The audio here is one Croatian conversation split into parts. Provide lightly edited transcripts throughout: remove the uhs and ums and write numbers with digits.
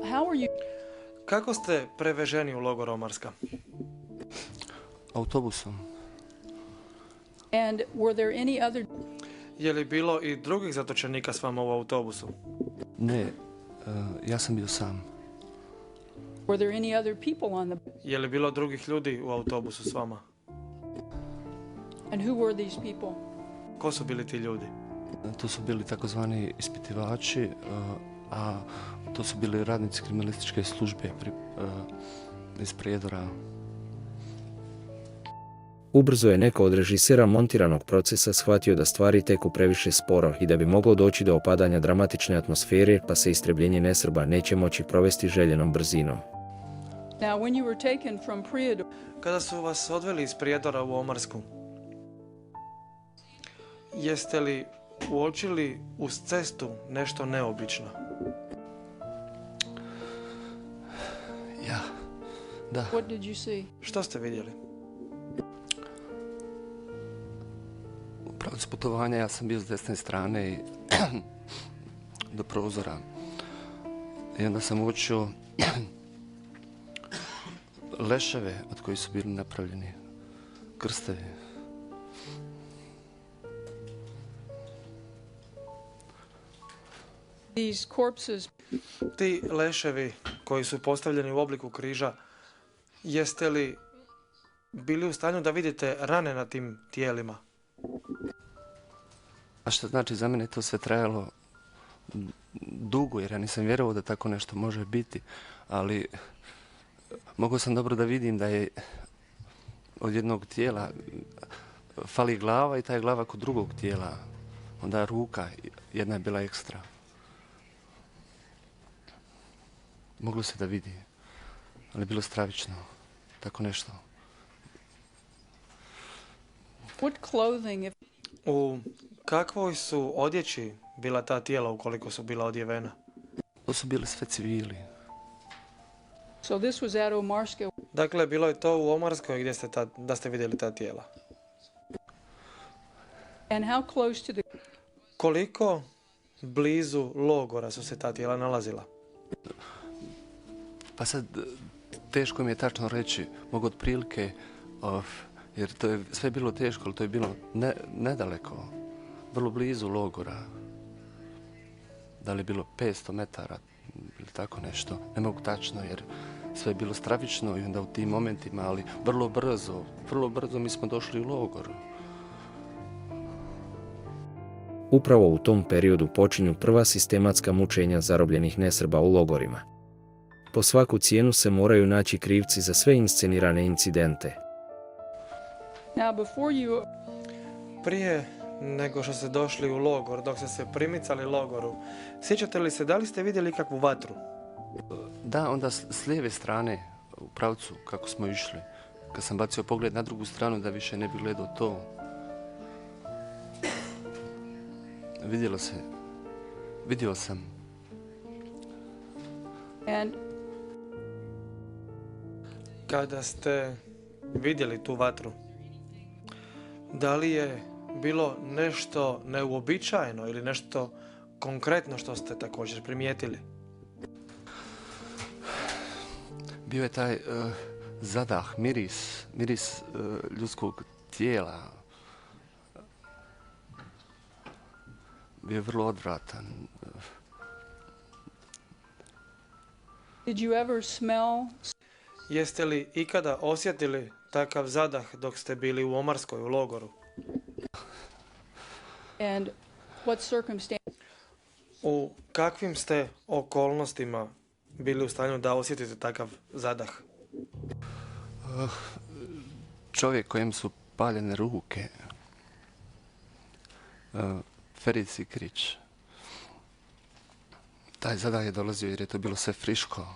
how were you? Kako ste preveženi u logor Omarska? Autobusom. And were there any other? Je li bilo i drugih zatočenika s vama u autobusu? Ne, ja sam bio sam. Were there any other people on the? Je li bilo drugih ljudi u autobusu s vama? And who were these people? Ko su bili ti ljudi? To su bili takozvani ispitivači, a to su bili radnici kriminalističke službe iz Prijedora. Ubrzo je neko od režisera montiranog procesa shvatio da stvari teku previše sporo i da bi moglo doći do opadanja dramatične atmosfere, pa se istrebljenje nesrba neće moći provesti željenom brzinom. Now, when you were taken from Prijedor, Kada su vas odveli iz Prijedora u Omarsku, jeste li uočili uz cestu nešto neobično? Ja, da. what did you see? Što ste vidjeli? U pravcu putovanja ja sam bio s desne strane i do prozora. I onda sam uočio leševe od kojih su bili napravljeni krstevi. These corpses, Ti leševi koji su postavljeni u obliku križa, jeste li bili u stanju da vidite rane na tim tijelima? A što znači, za mene to sve trajalo dugo, jer ja nisam vjerovao da tako nešto može biti, ali mogao sam dobro da vidim da je od jednog tijela fali glava i ta je glava kod drugog tijela. Onda ruka, jedna je bila ekstra. Moglo se da vidi, ali je bilo stravično, tako nešto. what clothing? U kakvoj su odjeći bila ta tijela ukoliko su bila odjevena? To su bili sve civili. So this was at Omarska. Dakle, bilo je to u Omarskoj gdje ste da ste vidjeli ta tijela. And how close to the? Koliko blizu logora su se ta tijela nalazila? Pa sad, teško mi je tačno reći, mogu otprilike, jer to je sve bilo teško, ali to je bilo nedaleko, vrlo blizu logora. Da li je bilo 500 metara ili tako nešto, ne mogu tačno, jer sve je bilo stravično i onda u tim momentima, ali vrlo brzo mi smo došli u logor. Upravo u tom periodu počinju prva sistematska mučenja zarobljenih nesrba u logorima. Po svaku cijenu se moraju naći krivci za sve inscenirane incidente. Now, before you, Prije nego što ste došli u logor, dok ste se primicali logoru, sjećate li se da li ste vidjeli kakvu vatru? Da, onda s lijeve strane, u pravcu kako smo išli, kad sam bacio pogled na drugu stranu da više ne bi gledao to, vidio sam. and Kada ste vidjeli tu vatru, da li je bilo nešto neuobičajeno ili nešto konkretno što ste također primijetili? Bio je taj zadah, miris ljudskog tijela. Bio je vrlo odvratan. did you ever smell? Jeste li ikada osjetili takav zadah dok ste bili u Omarskoj, u logoru? And what circumstance? U kakvim ste okolnostima bili u stanju da osjetite takav zadah? Čovjek kojem su paljene ruke. Ferid Sikirić. Taj zadah je dolazio jer je to bilo sve friško.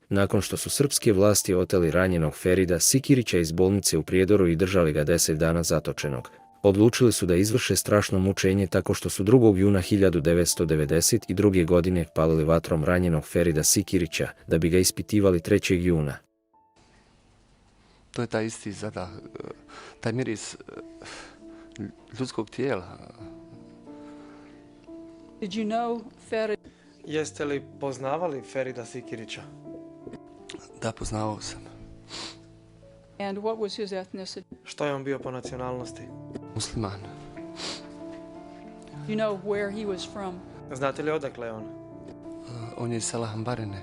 Nakon što su srpske vlasti oteli ranjenog Ferida Sikirića iz bolnice u Prijedoru i držali ga 10 dana zatočenog, odlučili su da izvrše strašno mučenje tako što su 2. juna 1992. godine palili vatrom ranjenog Ferida Sikirića da bi ga ispitivali 3. juna. To je taj isti zadah, taj miris ljudskog tijela. Did you know Ferid? Jeste li poznavali Ferida Sikirića? Da, poznavao sam. And what was his ethnicity? Što je on bio po nacionalnosti? Musliman. You know where he was from? Znate li odakle je on? On je iz sela Hambarene.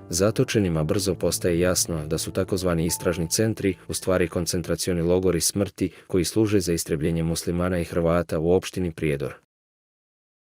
Zatočenima brzo postaje jasno da su takozvani istražni centri u stvari koncentracioni logori smrti koji služe za istrebljenje muslimana i Hrvata u opštini Prijedor.